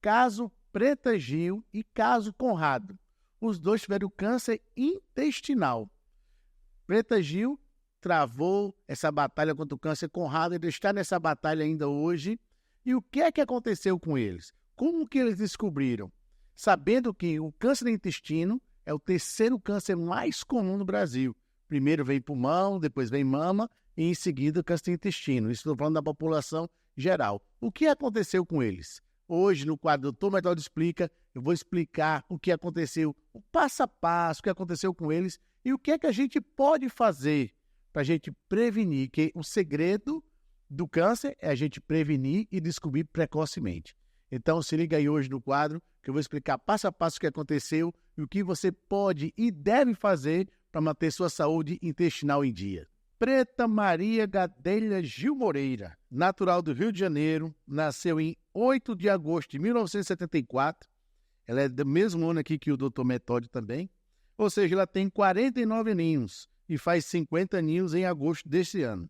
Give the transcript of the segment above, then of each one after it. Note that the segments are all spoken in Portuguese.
caso Preta Gil e caso Conrado. Os dois tiveram câncer intestinal. Preta Gil travou essa batalha contra o câncer. Conrado ainda está nessa batalha ainda hoje. E o que é que aconteceu com eles? Como que eles descobriram? Sabendo que o câncer do intestino é o terceiro câncer mais comum no Brasil. Primeiro vem pulmão, depois vem mama e em seguida o câncer do intestino. Isso estou falando da população geral. O que aconteceu com eles? Hoje, no quadro Dr. Metódio Explica, eu vou explicar o que aconteceu, o passo a passo, o que aconteceu com eles e o que é que a gente pode fazer para a gente prevenir, que o segredo do câncer é a gente prevenir e descobrir precocemente. Então, se liga aí hoje no quadro, que eu vou explicar passo a passo o que aconteceu e o que você pode e deve fazer para manter sua saúde intestinal em dia. Preta Maria Gadelha Gil Moreira, natural do Rio de Janeiro, nasceu em 8 de agosto de 1974. Ela é do mesmo ano aqui que o Dr. Metódio também. Ou seja, ela tem 49 aninhos e faz 50 aninhos em agosto deste ano.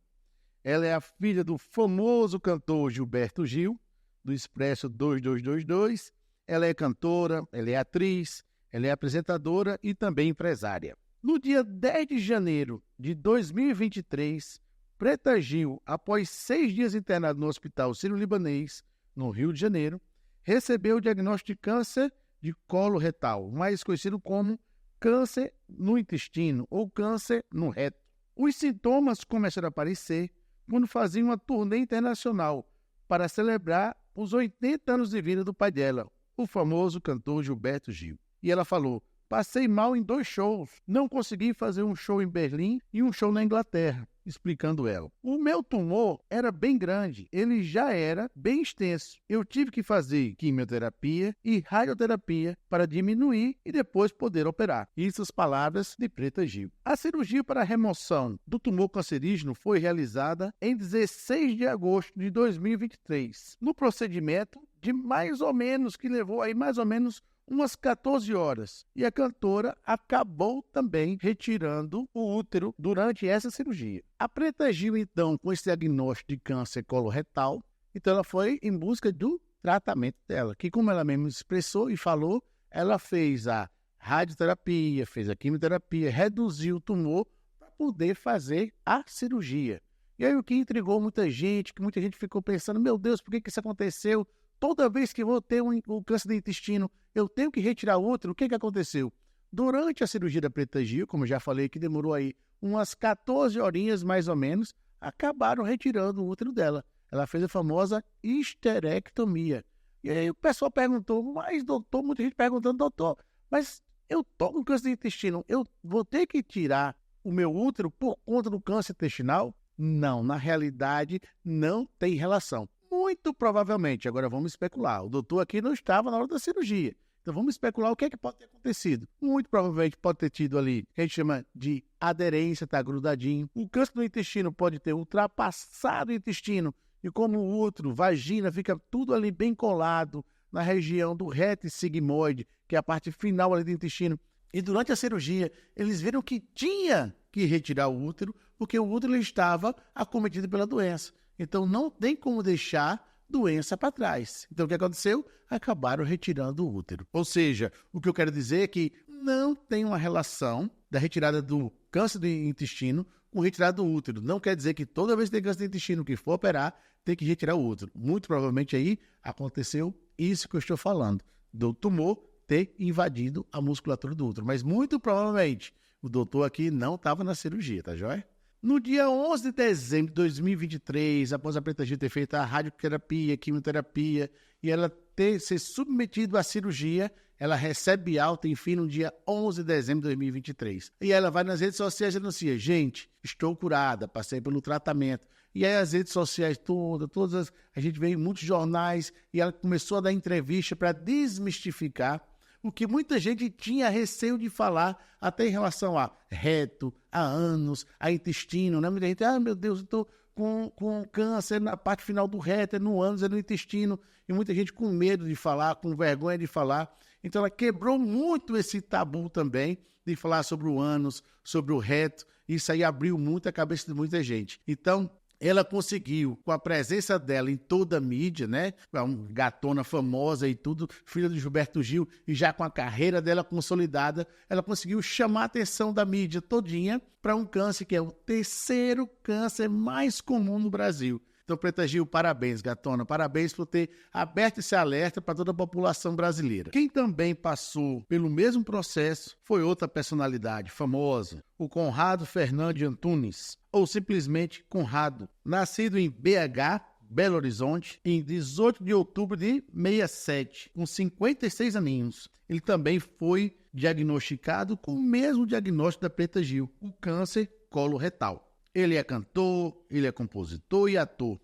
Ela é a filha do famoso cantor Gilberto Gil, do Expresso 2222. Ela é cantora, ela é atriz, ela é apresentadora e também empresária. No dia 10 de janeiro de 2023, Preta Gil, após 6 dias internado no Hospital Sírio-Libanês, no Rio de Janeiro, recebeu o diagnóstico de câncer de colo retal, mais conhecido como câncer no intestino ou câncer no reto. Os sintomas começaram a aparecer quando fazia uma turnê internacional para celebrar os 80 anos de vida do pai dela, o famoso cantor Gilberto Gil. E ela falou: passei mal em 2 shows, não consegui fazer um show em Berlim e um show na Inglaterra, explicando ela. O meu tumor era bem grande, ele já era bem extenso. Eu tive que fazer quimioterapia e radioterapia para diminuir e depois poder operar. Isso as palavras de Preta Gil. A cirurgia para a remoção do tumor cancerígeno foi realizada em 16 de agosto de 2023. No procedimento de mais ou menos, que levou aí mais ou menos umas 14 horas. E a cantora acabou também retirando o útero durante essa cirurgia. A Preta Gil, então, com esse diagnóstico de câncer coloretal, então ela foi em busca do tratamento dela, que como ela mesma expressou e falou, ela fez a radioterapia, fez a quimioterapia, reduziu o tumor para poder fazer a cirurgia. E aí o que intrigou muita gente, que muita gente ficou pensando, meu Deus, por que isso aconteceu? Toda vez que eu vou ter um câncer do intestino, eu tenho que retirar o útero. O que aconteceu? Durante a cirurgia da Preta Gil, como eu já falei, que demorou aí umas 14 horinhas mais ou menos, acabaram retirando o útero dela. Ela fez a famosa histerectomia. E aí o pessoal perguntou, mas doutor, muita gente perguntando, doutor, mas eu tô com câncer do intestino, eu vou ter que tirar o meu útero por conta do câncer intestinal? Não, na realidade não tem relação. Muito provavelmente, agora vamos especular, o doutor aqui não estava na hora da cirurgia, então vamos especular o que é que pode ter acontecido. Muito provavelmente pode ter tido ali, que a gente chama de aderência, tá grudadinho. O câncer do intestino pode ter ultrapassado o intestino e como o útero, vagina, fica tudo ali bem colado na região do reto sigmoide, que é a parte final ali do intestino. E durante a cirurgia, eles viram que tinha que retirar o útero, porque o útero estava acometido pela doença. Então, não tem como deixar doença para trás. Então, o que aconteceu? Acabaram retirando o útero. Ou seja, o que eu quero dizer é que não tem uma relação da retirada do câncer do intestino com retirada do útero. Não quer dizer que toda vez que tem câncer do intestino que for operar, tem que retirar o útero. Muito provavelmente aí aconteceu isso que eu estou falando, do tumor ter invadido a musculatura do útero. Mas muito provavelmente o doutor aqui não estava na cirurgia, tá joia? No dia 11 de dezembro de 2023, após a Preta Gil ter feito a radioterapia, quimioterapia e ela ter se submetido à cirurgia, ela recebe alta, enfim, no dia 11 de dezembro de 2023. E ela vai nas redes sociais e anuncia, gente, estou curada, passei pelo tratamento. E aí as redes sociais todas, a gente vê em muitos jornais e ela começou a dar entrevista para desmistificar o que muita gente tinha receio de falar, até em relação a reto, a ânus, a intestino, né? Muita gente, meu Deus, eu estou com câncer na parte final do reto, é no ânus, é no intestino, e muita gente com medo de falar, com vergonha de falar. Então ela quebrou muito esse tabu também, de falar sobre o ânus, sobre o reto, isso aí abriu muito a cabeça de muita gente. Então, ela conseguiu, com a presença dela em toda a mídia, né? Uma gatona famosa e tudo, filha de Gilberto Gil, e já com a carreira dela consolidada, ela conseguiu chamar a atenção da mídia todinha para um câncer que é o terceiro câncer mais comum no Brasil. Então, Preta Gil, parabéns, gatona. Parabéns por ter aberto esse alerta para toda a população brasileira. Quem também passou pelo mesmo processo foi outra personalidade famosa, o Conrado Fernandes Antunes, ou simplesmente Conrado, nascido em BH, Belo Horizonte, em 18 de outubro de 67, com 56 aninhos. Ele também foi diagnosticado com o mesmo diagnóstico da Preta Gil, o câncer coloretal. Ele é cantor, ele é compositor e ator.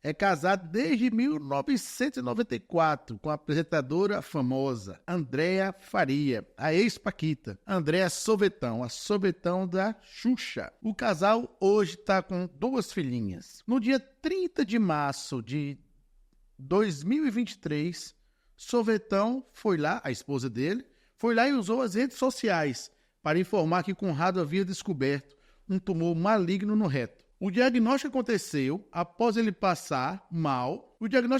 É casado desde 1994 com a apresentadora famosa Andréa Faria, a ex-paquita, Andréa Sovetão, a Sovetão da Xuxa. O casal hoje está com 2 filhinhas. No dia 30 de março de 2023, Sovetão foi lá, a esposa dele, foi lá e usou as redes sociais para informar que Conrado havia descoberto um tumor maligno no reto. O diagnóstico aconteceu após ele passar mal. Durante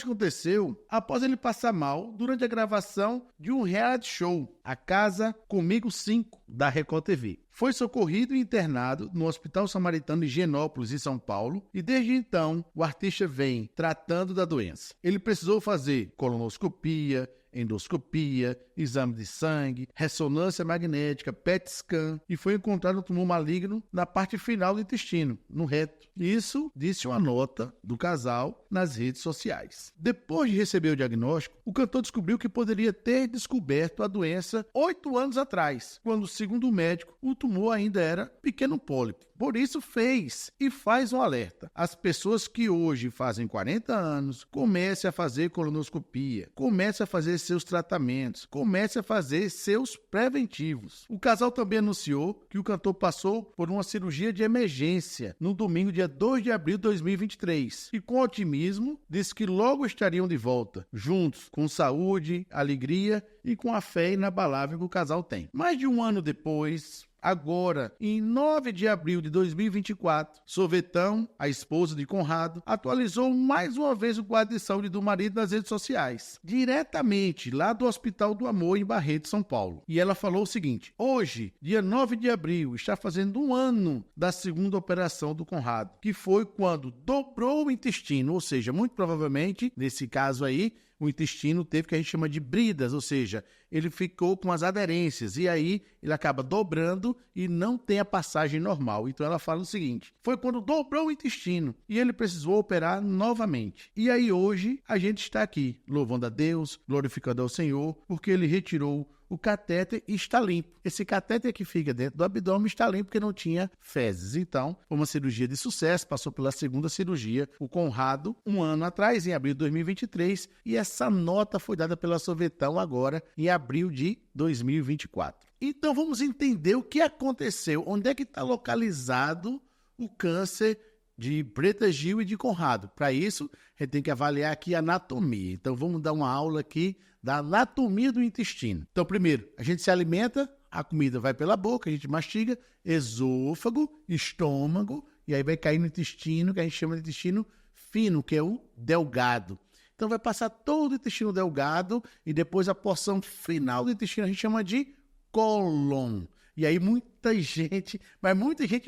a gravação de um reality show, A Casa Comigo 5, da Record TV. Foi socorrido e internado no Hospital Samaritano de Higienópolis, em São Paulo, e desde então o artista vem tratando da doença. Ele precisou fazer colonoscopia, endoscopia, exame de sangue, ressonância magnética, PET scan, e foi encontrado um tumor maligno na parte final do intestino, no reto. Isso disse uma nota do casal nas redes sociais. Depois de receber o diagnóstico, o cantor descobriu que poderia ter descoberto a doença 8 anos atrás, quando, segundo o médico, o tumor ainda era pequeno pólipo. Por isso fez e faz um alerta. As pessoas que hoje fazem 40 anos, comecem a fazer colonoscopia, comecem a fazer seus tratamentos, comecem a fazer seus preventivos. O casal também anunciou que o cantor passou por uma cirurgia de emergência no domingo, dia 2 de abril de 2023. E com otimismo, disse que logo estariam de volta, juntos, com saúde, alegria e com a fé inabalável que o casal tem. Mais de um ano depois, agora, em 9 de abril de 2024, Sovetão, a esposa de Conrado, atualizou mais uma vez o quadro de saúde do marido nas redes sociais, diretamente lá do Hospital do Amor, em Barreto, São Paulo. E ela falou o seguinte: hoje, dia 9 de abril, está fazendo 1 ano da segunda operação do Conrado, que foi quando dobrou o intestino, ou seja, muito provavelmente, nesse caso aí, o intestino teve o que a gente chama de bridas, ou seja, ele ficou com as aderências e aí ele acaba dobrando e não tem a passagem normal. Então ela fala o seguinte: foi quando dobrou o intestino e ele precisou operar novamente. E aí hoje a gente está aqui louvando a Deus, glorificando ao Senhor, porque ele retirou o catéter e está limpo. Esse catéter que fica dentro do abdômen está limpo porque não tinha fezes. Então, foi uma cirurgia de sucesso, passou pela segunda cirurgia, o Conrado, 1 ano atrás, em abril de 2023, e essa nota foi dada pela Sovetão agora, em abril de 2024. Então, vamos entender o que aconteceu, onde é que está localizado o câncer de Preta Gil e de Conrado. Para isso, a gente tem que avaliar aqui a anatomia. Então, vamos dar uma aula aqui da anatomia do intestino. Então, primeiro, a gente se alimenta, a comida vai pela boca, a gente mastiga, esôfago, estômago, e aí vai cair no intestino, que a gente chama de intestino fino, que é o delgado. Então, vai passar todo o intestino delgado e depois a porção final do intestino a gente chama de cólon. E aí muita gente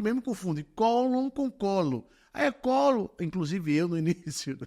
mesmo confunde cólon com colo. Aí é colo, inclusive eu no início,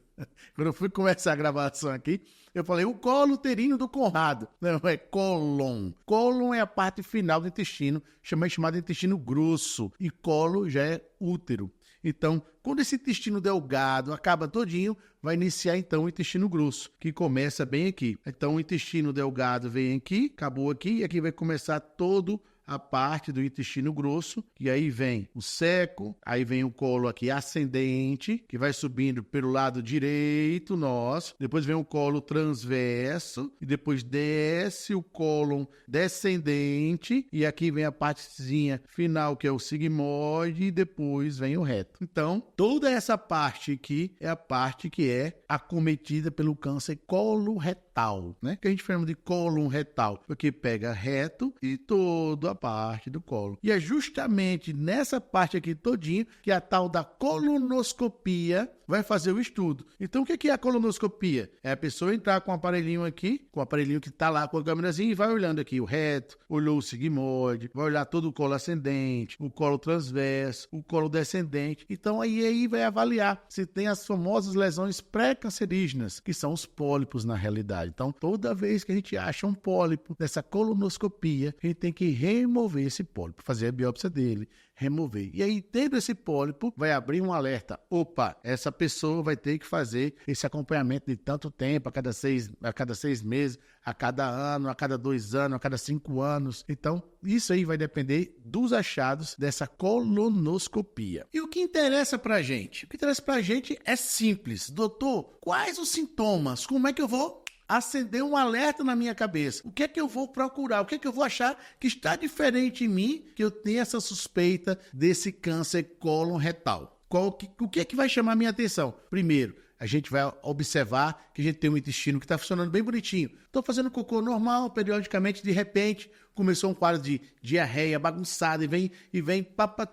quando eu fui começar a gravação aqui, eu falei o colo uterino do Conrado. Não, é cólon. Cólon é a parte final do intestino, chamado de intestino grosso, e colo já é útero. Então, quando esse intestino delgado acaba todinho, vai iniciar então o intestino grosso, que começa bem aqui. Então, o intestino delgado vem aqui, acabou aqui, e aqui vai começar todo a parte do intestino grosso, e aí vem o seco, aí vem o colo aqui ascendente, que vai subindo pelo lado direito nosso, depois vem o colo transverso, e depois desce o cólon descendente, e aqui vem a partezinha final, que é o sigmoide, e depois vem o reto. Então, toda essa parte aqui é a parte que é acometida pelo câncer coloretal. retal, né? Que a gente chama de cólon retal, porque pega reto e toda a parte do cólon. E é justamente nessa parte aqui todinho que a tal da colonoscopia vai fazer o estudo. Então, o que é a colonoscopia? É a pessoa entrar com o aparelhinho aqui, com o aparelhinho que está lá com a câmerazinha e vai olhando aqui o reto, olhou o sigmoide, vai olhar todo o colo ascendente, o colo transverso, o colo descendente. Então, aí vai avaliar se tem as famosas lesões pré-cancerígenas, que são os pólipos na realidade. Então, toda vez que a gente acha um pólipo nessa colonoscopia, a gente tem que remover esse pólipo, fazer a biópsia dele, remover. E aí, tendo esse pólipo, vai abrir um alerta. Opa, essa pessoa vai ter que fazer esse acompanhamento de tanto tempo, a cada 6 meses, a cada ano, a cada 2 anos, a cada 5 anos. Então, isso aí vai depender dos achados dessa colonoscopia. E o que interessa pra gente? O que interessa pra gente é simples. Doutor, quais os sintomas? Como é que eu vou acender um alerta na minha cabeça? O que é que eu vou procurar? O que é que eu vou achar que está diferente em mim, que eu tenho essa suspeita desse câncer cólon retal? O que é que vai chamar a minha atenção? Primeiro, a gente vai observar que a gente tem um intestino que está funcionando bem bonitinho. Estou fazendo cocô normal, periodicamente, de repente, começou um quadro de diarreia bagunçada e vem,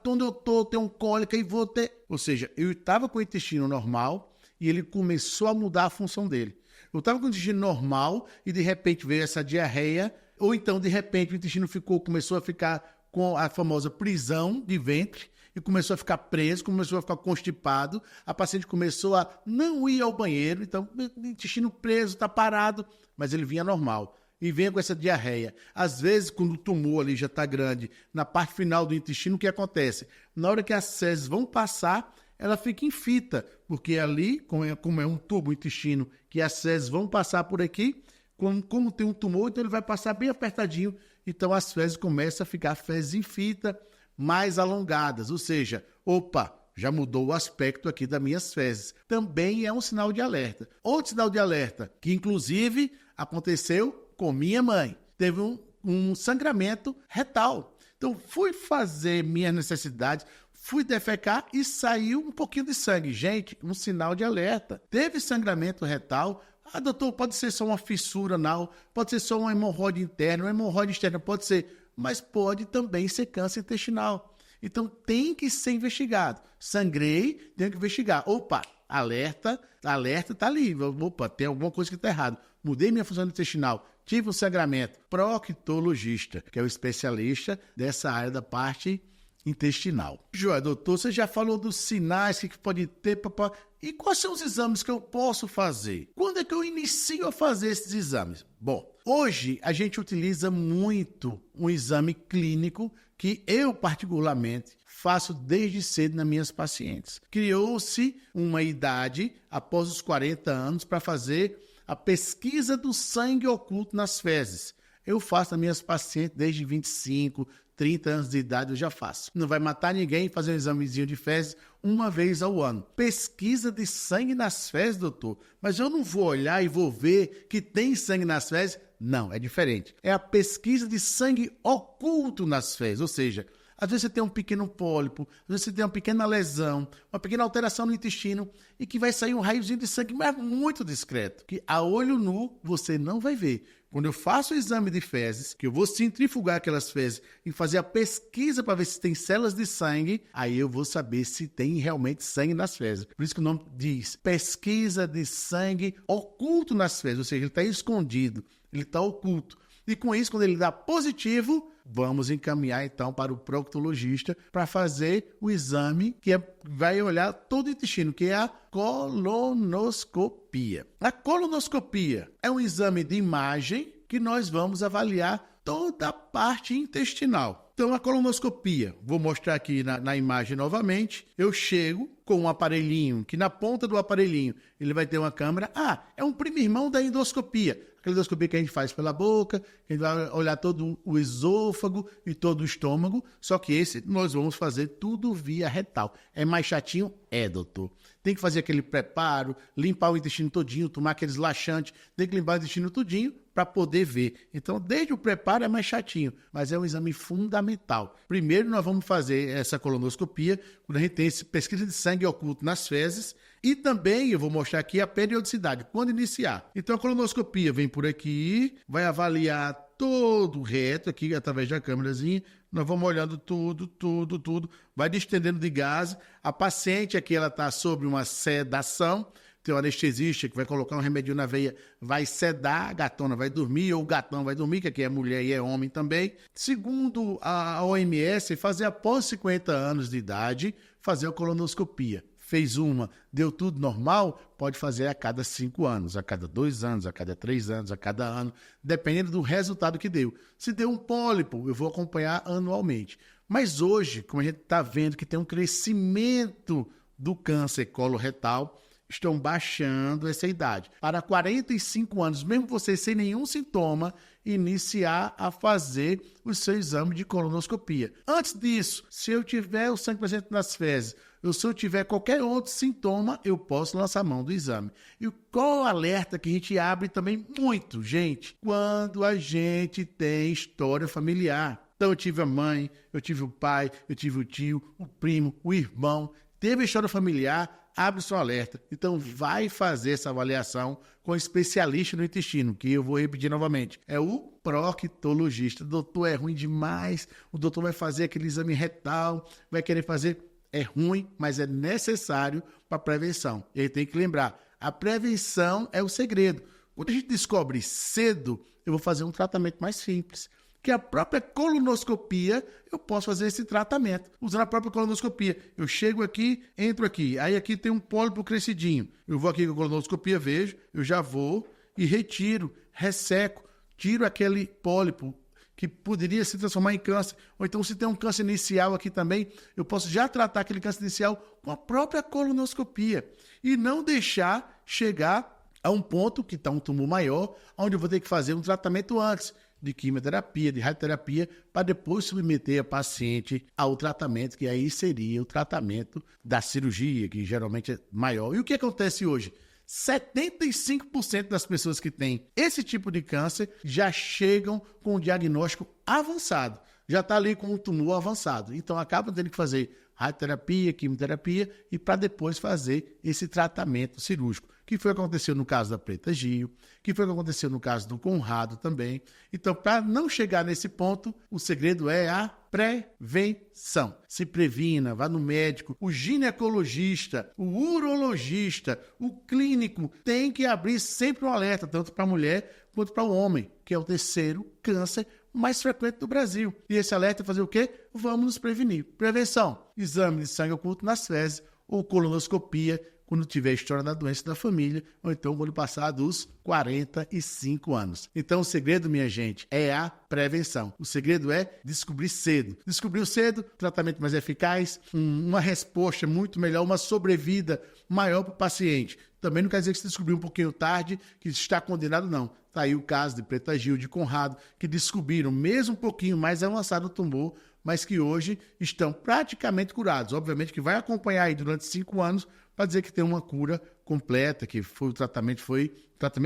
onde eu estou, tem um cólica e vou ter... Ou seja, eu estava com o intestino normal e ele começou a mudar a função dele. Eu estava com o intestino normal e de repente veio essa diarreia, ou então de repente o intestino começou a ficar com a famosa prisão de ventre e começou a ficar preso, começou a ficar constipado, a paciente começou a não ir ao banheiro, então o intestino preso, está parado, mas ele vinha normal. E vem com essa diarreia. Às vezes, quando o tumor ali já está grande, na parte final do intestino, o que acontece? Na hora que as fezes vão passar, ela fica em fita, porque ali, como é um tubo, o intestino, que as fezes vão passar por aqui, como tem um tumor, então ele vai passar bem apertadinho, então as fezes começam a ficar fezes em fita, mais alongadas, ou seja, opa, já mudou o aspecto aqui das minhas fezes. Também é um sinal de alerta. Outro sinal de alerta, que inclusive aconteceu com minha mãe, teve um sangramento retal. Então, fui fazer minhas necessidades, fui defecar e saiu um pouquinho de sangue. Gente, um sinal de alerta. Teve sangramento retal. Ah, doutor, pode ser só uma fissura anal, pode ser só uma hemorroide interna, uma hemorroide externa, pode ser, mas pode também ser câncer intestinal. Então, tem que ser investigado. Sangrei, tenho que investigar. Opa, alerta está ali. Opa, tem alguma coisa que está errado. Mudei minha função intestinal, tive um sangramento. Proctologista, que é o especialista dessa área da parte intestinal. Joia, doutor, você já falou dos sinais que pode ter, papá. E quais são os exames que eu posso fazer? Quando é que eu inicio a fazer esses exames? Bom, hoje a gente utiliza muito um exame clínico que eu, particularmente, faço desde cedo nas minhas pacientes. Criou-se uma idade, após os 40 anos, para fazer a pesquisa do sangue oculto nas fezes. Eu faço nas minhas pacientes desde 25, 30 anos de idade, eu já faço. Não vai matar ninguém fazer um examezinho de fezes uma vez ao ano. Pesquisa de sangue nas fezes, doutor. Mas eu não vou olhar e vou ver que tem sangue nas fezes. Não, é diferente. É a pesquisa de sangue oculto nas fezes, ou seja, às vezes você tem um pequeno pólipo, às vezes você tem uma pequena lesão, uma pequena alteração no intestino e que vai sair um raiozinho de sangue, mas muito discreto, que a olho nu você não vai ver. Quando eu faço o exame de fezes, que eu vou centrifugar aquelas fezes e fazer a pesquisa para ver se tem células de sangue, aí eu vou saber se tem realmente sangue nas fezes. Por isso que o nome diz pesquisa de sangue oculto nas fezes, ou seja, ele está escondido, ele está oculto. E com isso, quando ele dá positivo, vamos encaminhar então para o proctologista para fazer o exame que vai olhar todo o intestino, que é a colonoscopia. A colonoscopia é um exame de imagem que nós vamos avaliar toda a parte intestinal. Então, a colonoscopia, vou mostrar aqui na imagem novamente, eu chego com um aparelhinho, que na ponta do aparelhinho ele vai ter uma câmera. Ah, é um primo irmão da endoscopia. Aquela endoscopia que a gente faz pela boca, que a gente vai olhar todo o esôfago e todo o estômago, só que esse nós vamos fazer tudo via retal. É mais chatinho? É, doutor. Tem que fazer aquele preparo, limpar o intestino todinho, tomar aqueles laxantes, tem que limpar o intestino todinho para poder ver. Então, desde o preparo é mais chatinho, mas é um exame fundamental. Primeiro, nós vamos fazer essa colonoscopia, quando a gente tem essa pesquisa de sangue oculto nas fezes, E também eu vou mostrar aqui a periodicidade, quando iniciar. Então a colonoscopia vem por aqui, vai avaliar todo o reto aqui através da câmerazinha. Nós vamos olhando tudo, vai distendendo de gás. A paciente aqui, ela está sob uma sedação. Tem um anestesista que vai colocar um remédio na veia, vai sedar, a gatona vai dormir, ou o gatão vai dormir, que aqui é mulher e é homem também. Segundo a OMS, fazer após 50 anos de idade, fazer a colonoscopia. Fez uma, deu tudo normal, pode fazer a cada 5 anos, a cada 2 anos, a cada 3 anos, a cada ano, dependendo do resultado que deu. Se deu um pólipo, eu vou acompanhar anualmente. Mas hoje, como a gente está vendo que tem um crescimento do câncer coloretal, estão baixando essa idade. Para 45 anos, mesmo você sem nenhum sintoma, iniciar a fazer o seu exame de colonoscopia. Antes disso, se eu tiver o sangue presente nas fezes, ou se eu tiver qualquer outro sintoma, eu posso lançar a mão do exame. E qual o alerta que a gente abre também muito, gente? Quando a gente tem história familiar. Então eu tive a mãe, eu tive o pai, eu tive o tio, o primo, o irmão. Teve a história familiar, abre-se um alerta. Então, vai fazer essa avaliação com o especialista no intestino, que eu vou repetir novamente. É o proctologista. Doutor, é ruim demais. O doutor vai fazer aquele exame retal, vai querer fazer. É ruim, mas é necessário para a prevenção. E aí tem que lembrar, a prevenção é o segredo. Quando a gente descobre cedo, eu vou fazer um tratamento mais simples. Que a própria colonoscopia, eu posso fazer esse tratamento, usando a própria colonoscopia. Eu chego aqui, entro aqui, aí aqui tem um pólipo crescidinho. Eu vou aqui com a colonoscopia, vejo, eu já vou e retiro, resseco, tiro aquele pólipo que poderia se transformar em câncer. Ou então, se tem um câncer inicial aqui também, eu posso já tratar aquele câncer inicial com a própria colonoscopia. E não deixar chegar a um ponto que está um tumor maior, onde eu vou ter que fazer um tratamento antes, de quimioterapia, de radioterapia, para depois submeter a paciente ao tratamento, que aí seria o tratamento da cirurgia, que geralmente é maior. E o que acontece hoje? 75% das pessoas que têm esse tipo de câncer já chegam com o diagnóstico avançado, já está ali com um tumor avançado. Então, acabam tendo que fazer radioterapia, quimioterapia e para depois fazer esse tratamento cirúrgico, que foi o que aconteceu no caso da Preta Gil, que foi o que aconteceu no caso do Conrado também. Então, para não chegar nesse ponto, o segredo é a prevenção. Se previna, vá no médico, o ginecologista, o urologista, o clínico tem que abrir sempre um alerta, tanto para a mulher quanto para o homem, que é o terceiro câncer mais frequente do Brasil. E esse alerta é fazer o quê? Vamos nos prevenir. Prevenção, exame de sangue oculto nas fezes ou colonoscopia, quando tiver história da doença da família, ou então quando passar dos 45 anos. Então o segredo, minha gente, é a prevenção. O segredo é descobrir cedo. Descobriu cedo, tratamento mais eficaz, uma resposta muito melhor, uma sobrevida maior para o paciente. Também não quer dizer que se descobriu um pouquinho tarde, que está condenado, não. Está aí o caso de Preta Gil, de Conrado, que descobriram, mesmo um pouquinho mais avançado o tumor, mas que hoje estão praticamente curados. Obviamente que vai acompanhar aí durante 5 anos para dizer que tem uma cura completa, que o tratamento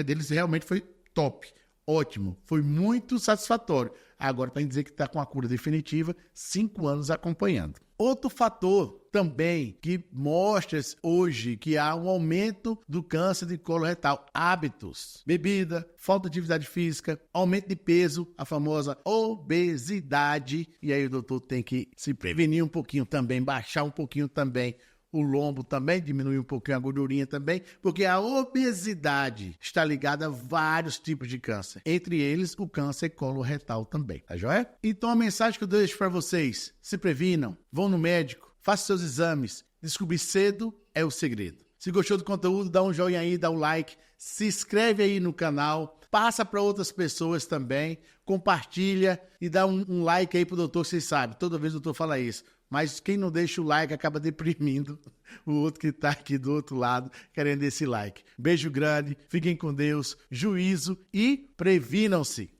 deles realmente foi top, ótimo, foi muito satisfatório. Agora tem que dizer que está com a cura definitiva, 5 anos acompanhando. Outro fator também que mostra hoje que há um aumento do câncer de colo retal, hábitos, bebida, falta de atividade física, aumento de peso, a famosa obesidade. E aí o doutor tem que se prevenir um pouquinho também, baixar um pouquinho também o lombo também, diminuir um pouquinho a gordurinha também, porque a obesidade está ligada a vários tipos de câncer, entre eles o câncer coloretal também, tá joia? Então a mensagem que eu deixo para vocês, se previnam, vão no médico, façam seus exames, descobrir cedo é o segredo. Se gostou do conteúdo, dá um joinha aí, dá um like, se inscreve aí no canal, passa para outras pessoas também, compartilha e dá um like aí pro doutor, vocês sabem, toda vez o doutor fala isso. Mas quem não deixa o like acaba deprimindo o outro que está aqui do outro lado querendo esse like. Beijo grande, fiquem com Deus, juízo e previnam-se.